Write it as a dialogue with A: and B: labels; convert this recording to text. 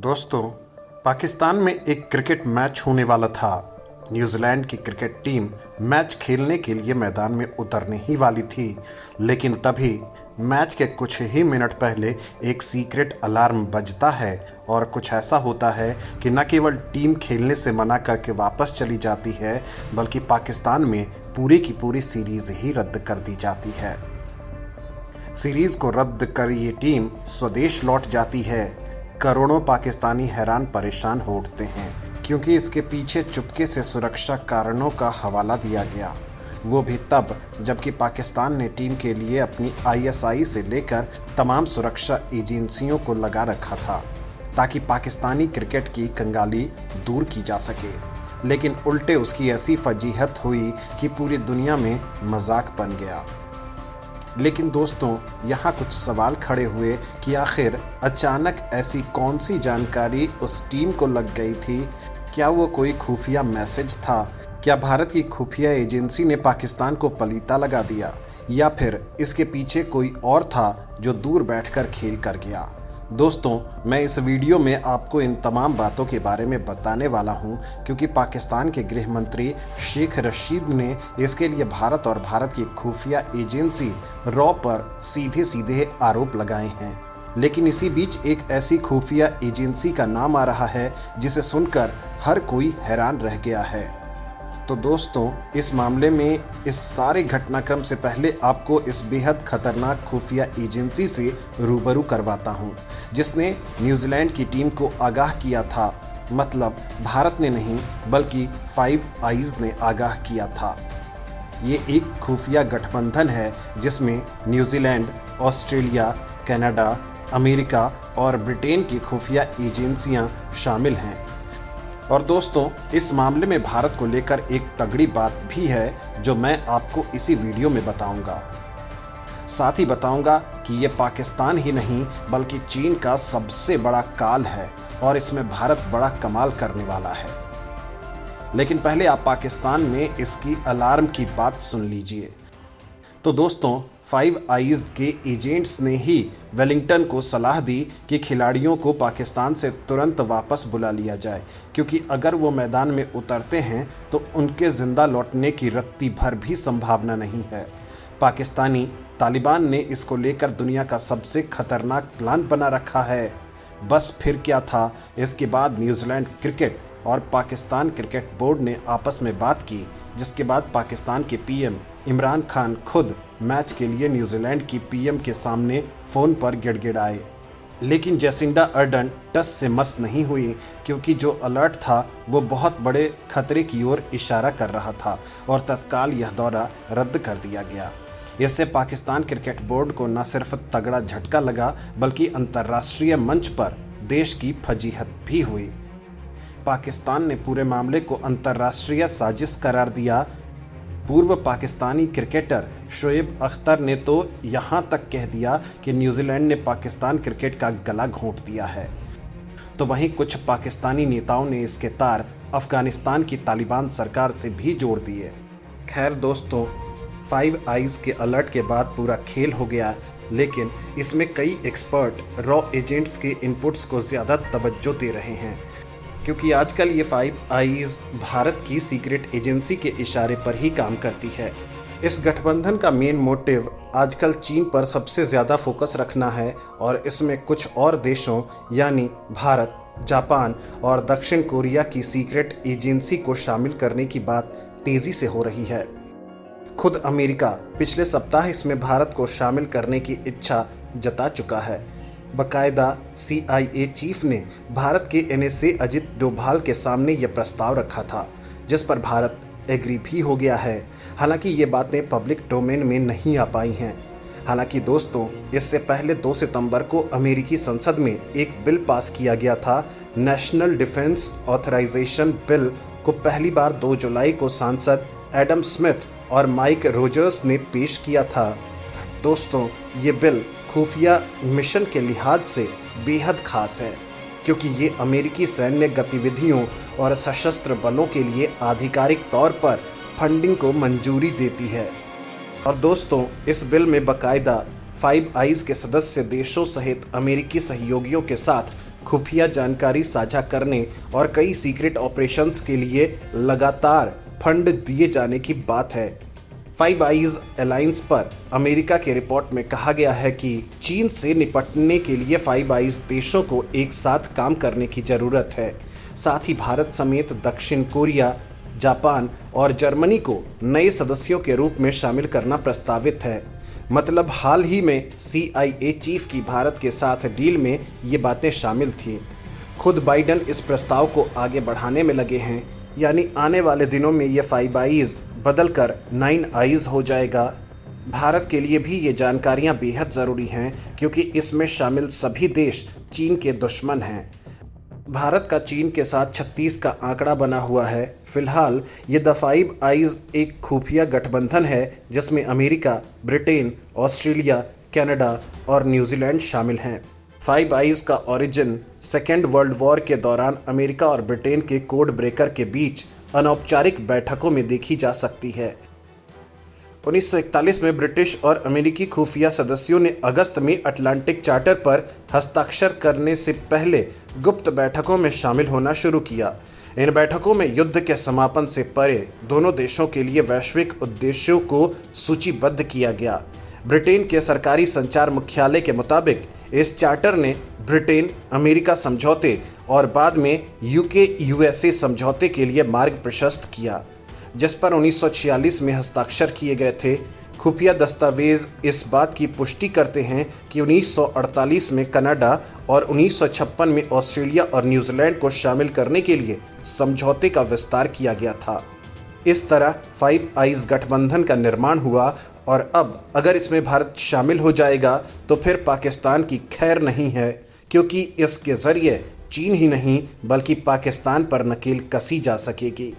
A: दोस्तों, पाकिस्तान में एक क्रिकेट मैच होने वाला था। न्यूजीलैंड की क्रिकेट टीम मैच खेलने के लिए मैदान में उतरने ही वाली थी, लेकिन तभी मैच के कुछ ही मिनट पहले एक सीक्रेट अलार्म बजता है और कुछ ऐसा होता है कि न केवल टीम खेलने से मना करके वापस चली जाती है, बल्कि पाकिस्तान में पूरी की पूरी सीरीज़ ही रद्द कर दी जाती है। सीरीज़ को रद्द कर ये टीम स्वदेश लौट जाती है। करोड़ों पाकिस्तानी हैरान परेशान हो उठते हैं, क्योंकि इसके पीछे चुपके से सुरक्षा कारणों का हवाला दिया गया, वो भी तब जबकि पाकिस्तान ने टीम के लिए अपनी आईएसआई से लेकर तमाम सुरक्षा एजेंसियों को लगा रखा था, ताकि पाकिस्तानी क्रिकेट की कंगाली दूर की जा सके। लेकिन उल्टे उसकी ऐसी फजीहत हुई कि पूरी दुनिया में मजाक बन गया। लेकिन दोस्तों, यहाँ कुछ सवाल खड़े हुए कि आखिर अचानक ऐसी कौन सी जानकारी उस टीम को लग गई थी? क्या वो कोई खुफिया मैसेज था? क्या भारत की खुफिया एजेंसी ने पाकिस्तान को पलीता लगा दिया, या फिर इसके पीछे कोई और था जो दूर बैठकर खेल कर गया? दोस्तों, मैं इस वीडियो में आपको इन तमाम बातों के बारे में बताने वाला हूं, क्योंकि पाकिस्तान के गृह मंत्री शेख रशीद ने इसके लिए भारत और भारत की खुफिया एजेंसी रॉ पर सीधे सीधे आरोप लगाए हैं। लेकिन इसी बीच एक ऐसी खुफिया एजेंसी का नाम आ रहा है जिसे सुनकर हर कोई हैरान रह गया है। तो दोस्तों, इस मामले में इस सारे घटनाक्रम से पहले आपको इस बेहद खतरनाक खुफिया एजेंसी से रूबरू करवाता हूं, जिसने न्यूजीलैंड की टीम को आगाह किया था। मतलब भारत ने नहीं, बल्कि फाइव आइज ने आगाह किया था। ये एक खुफिया गठबंधन है जिसमें न्यूजीलैंड, ऑस्ट्रेलिया, कनाडा, अमेरिका और ब्रिटेन की खुफिया एजेंसियां शामिल हैं। और दोस्तों, इस मामले में भारत को लेकर एक तगड़ी बात भी है जो मैं आपको इसी वीडियो में बताऊंगा। साथ ही बताऊंगा कि ये पाकिस्तान ही नहीं, बल्कि चीन का सबसे बड़ा काल है और इसमें भारत बड़ा कमाल करने वाला है। लेकिन पहले आप पाकिस्तान में इसकी अलार्म की बात सुन लीजिए। तो दोस्तों, फाइव आइज के एजेंट्स ने ही वेलिंगटन को सलाह दी कि खिलाड़ियों को पाकिस्तान से तुरंत वापस बुला लिया जाए, क्योंकि अगर वो मैदान में उतरते हैं तो उनके जिंदा लौटने की रत्ती भर भी संभावना नहीं है। पाकिस्तानी तालिबान ने इसको लेकर दुनिया का सबसे खतरनाक प्लान बना रखा है। बस फिर क्या था, इसके बाद न्यूजीलैंड क्रिकेट और पाकिस्तान क्रिकेट बोर्ड ने आपस में बात की, जिसके बाद पाकिस्तान के पीएम इमरान खान खुद मैच के लिए न्यूजीलैंड की पीएम के सामने फ़ोन पर गिड़गिड़ाए। लेकिन जेसिंडा अर्डन टस से मस नहीं हुई, क्योंकि जो अलर्ट था वो बहुत बड़े खतरे की ओर इशारा कर रहा था और तत्काल यह दौरा रद्द कर दिया गया। इससे पाकिस्तान क्रिकेट बोर्ड को न सिर्फ तगड़ा झटका लगा, बल्कि अंतर्राष्ट्रीय मंच पर देश की फजीहत भी हुई। पाकिस्तान ने पूरे मामले को अंतर्राष्ट्रीय साजिश करार दिया। पूर्व पाकिस्तानी क्रिकेटर शोएब अख्तर ने तो यहाँ तक कह दिया कि न्यूजीलैंड ने पाकिस्तान क्रिकेट का गला घोंट दिया है। तो वहीं कुछ पाकिस्तानी नेताओं ने इसके तार अफगानिस्तान की तालिबान सरकार से भी जोड़ दिए। खैर दोस्तों, फाइव आइज के अलर्ट के बाद पूरा खेल हो गया, लेकिन इसमें कई एक्सपर्ट रॉ एजेंट्स के इनपुट्स को ज़्यादा तवज्जो दे रहे हैं, क्योंकि आजकल ये फाइव आइज भारत की सीक्रेट एजेंसी के इशारे पर ही काम करती है। इस गठबंधन का मेन मोटिव आजकल चीन पर सबसे ज़्यादा फोकस रखना है, और इसमें कुछ और देशों यानी भारत, जापान और दक्षिण कोरिया की सीक्रेट एजेंसी को शामिल करने की बात तेज़ी से हो रही है। खुद अमेरिका पिछले सप्ताह इसमें भारत को शामिल करने की इच्छा जता चुका है। बकायदा CIA चीफ ने भारत के NSA अजित डोभाल के सामने यह प्रस्ताव रखा था, जिस पर भारत एग्री भी हो गया है। हालांकि ये बातें पब्लिक डोमेन में नहीं आ पाई हैं। हालांकि दोस्तों, इससे पहले 2 सितंबर को अमेरिकी संसद में एक बिल पास किया गया था। नेशनल डिफेंस ऑथराइजेशन बिल को पहली बार 2 जुलाई को सांसद एडम स्मिथ और माइक रोजर्स ने पेश किया था। दोस्तों, ये बिल खुफिया मिशन के लिहाज से बेहद खास है, क्योंकि ये अमेरिकी सैन्य गतिविधियों और सशस्त्र बलों के लिए आधिकारिक तौर पर फंडिंग को मंजूरी देती है। और दोस्तों, इस बिल में बाकायदा फाइव आइज के सदस्य देशों सहित अमेरिकी सहयोगियों के साथ खुफिया जानकारी साझा करने और कई सीक्रेट ऑपरेशंस के लिए लगातार फंड दिए जाने की बात है। फाइव आइज अलायंस पर अमेरिका के रिपोर्ट में कहा गया है कि चीन से निपटने के लिए फाइव आइज देशों को एक साथ काम करने की जरूरत है। साथ ही भारत समेत दक्षिण कोरिया, जापान और जर्मनी को नए सदस्यों के रूप में शामिल करना प्रस्तावित है। मतलब हाल ही में CIA चीफ की भारत के साथ डील में ये बातें शामिल थी। खुद बाइडन इस प्रस्ताव को आगे बढ़ाने में लगे हैं, यानी आने वाले दिनों में ये फाइव आइज बदलकर 9 आइज हो जाएगा। भारत के लिए भी ये जानकारियां बेहद ज़रूरी हैं, क्योंकि इसमें शामिल सभी देश चीन के दुश्मन हैं। भारत का चीन के साथ 36 का आंकड़ा बना हुआ है। फिलहाल ये द फाइव आइज एक खुफिया गठबंधन है जिसमें अमेरिका, ब्रिटेन, ऑस्ट्रेलिया, कनाडा और न्यूजीलैंड शामिल हैं। फाइव आइज का ओरिजिन सेकेंड वर्ल्ड वॉर के दौरान अमेरिका और ब्रिटेन के कोड ब्रेकर के बीच अनौपचारिक बैठकों में देखी जा सकती है। 1941 में ब्रिटिश और अमेरिकी खुफिया सदस्यों ने अगस्त में अटलांटिक चार्टर पर हस्ताक्षर करने से पहले गुप्त बैठकों में शामिल होना शुरू किया। इन बैठकों में युद्ध के समापन से परे दोनों देशों के लिए वैश्विक उद्देश्यों को सूचीबद्ध किया गया। ब्रिटेन के सरकारी संचार मुख्यालय के मुताबिक इस चार्टर ने ब्रिटेन अमेरिका समझौते और बाद में UK-USA समझौते के लिए मार्ग प्रशस्त किया, जिस पर 1946 में हस्ताक्षर किए गए थे। खुफिया दस्तावेज इस बात की पुष्टि करते हैं कि 1948 में कनाडा और 1956 में ऑस्ट्रेलिया और न्यूजीलैंड को शामिल करने के लिए समझौते का विस्तार किया गया था। इस तरह फाइव आइज गठबंधन का निर्माण हुआ और अब अगर इसमें भारत शामिल हो जाएगा तो फिर पाकिस्तान की खैर नहीं है, क्योंकि इसके ज़रिए चीन ही नहीं बल्कि पाकिस्तान पर नकेल कसी जा सकेगी।